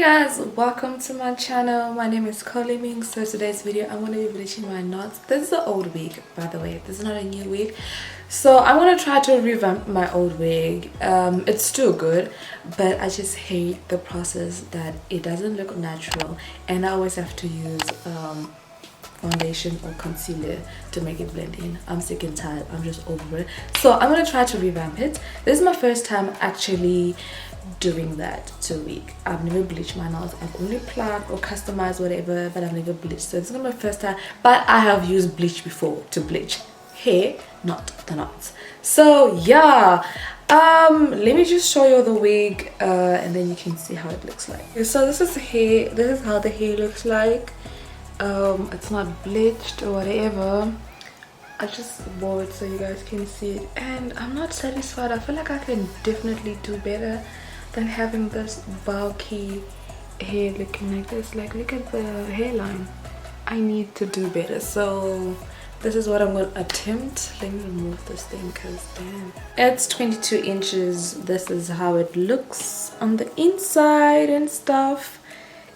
Guys, welcome to my channel. My name is Coley Ming. So today's video I'm going to be bleaching my knots. This is an old wig, by the way. This is not a new wig. So I'm going to try to revamp my old wig. It's still good, but I just hate the process that it doesn't look natural and I always have to use foundation or concealer to make it blend in. I'm sick and tired. I'm just over it. So I'm going to try to revamp it. This is my first time actually doing that to a wig. I've never bleached my knots. I've only plucked or customized whatever, but I've never bleached. So this is my first time, but I have used bleach before to bleach hair, not the knots. So yeah, let me just show you the wig and then you can see how it looks like. So this is the hair. This is how the hair looks like. It's not bleached or whatever. I just wore it so you guys can see it and I'm not satisfied. I feel like I can definitely do better than having this bulky hair looking like this. Like, look at the hairline. I need to do better. So this is what I'm going to attempt. Let me remove this thing because damn, it's 22 inches. This is how it looks on the inside and stuff.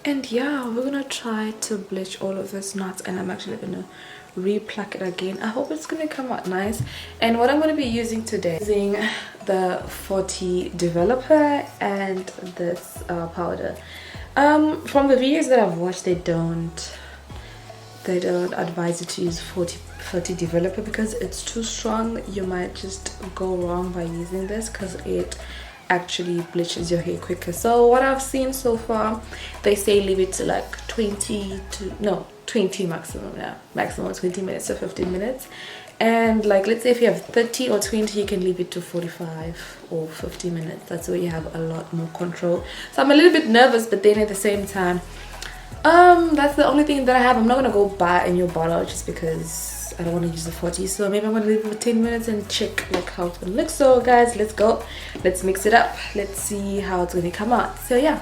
And yeah, we're gonna try to bleach all of this knots and I'm actually gonna repluck it again. I hope it's gonna come out nice. And what I'm gonna be using today is using the 40 developer and this powder. From the videos that I've watched, they don't advise you to use 40 developer because it's too strong. You might just go wrong by using this because it actually bleaches your hair quicker. So what I've seen so far, they say leave it to like 20 maximum. Yeah, maximum 20 minutes to 15 minutes. And like, let's say if you have 30 or 20, you can leave it to 45 or 50 minutes. That's where you have a lot more control. So I'm a little bit nervous, but then at the same time, that's the only thing that I have. I'm not gonna go buy a new bottle just because I don't want to use the 40. So maybe I'm gonna leave it for 10 minutes and check like how it's gonna look. So guys, let's go, let's mix it up, let's see how it's gonna come out. So yeah.